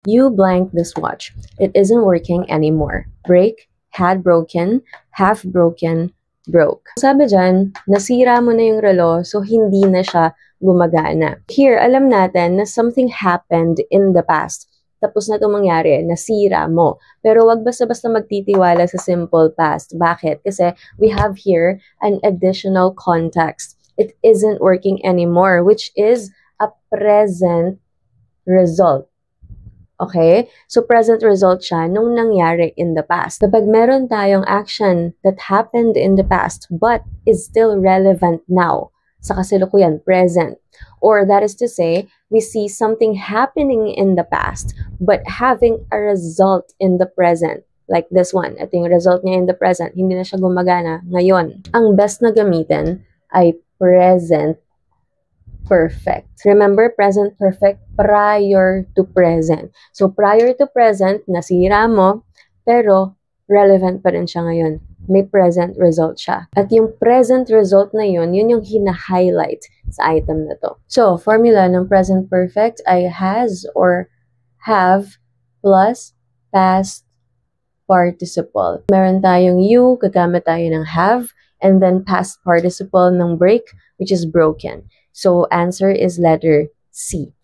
You blank this watch. It isn't working anymore. Break, had broken, half broken, broke. Sabi dyan, nasira mo na yung relo, so hindi na siya gumagana. Here, alam natin na something happened in the past. Tapos na ito mangyari, nasira mo. Pero wag basta-basta magtitiwala sa simple past. Bakit? Kasi we have here an additional context. It isn't working anymore, which is a present result. Okay? So, present result siya nung nangyari in the past. Kapag meron tayong action that happened in the past but is still relevant now, sa kasalukuyan, present. Or that is to say, we see something happening in the past but having a result in the present. Like this one. Ito yung result niya in the present. Hindi na siya gumagana ngayon. Ang best na gamitin ay present perfect. Remember, present perfect prior to present. So, prior to present, nasira mo, pero relevant pa rin siya ngayon. May present result siya. At yung present result na yun yung hina-highlight sa item na to. So, formula ng present perfect ay has or have plus past participle. Meron tayong you, gagamit tayo ng have, and then past participle ng break, which is broken. So, answer is letter C.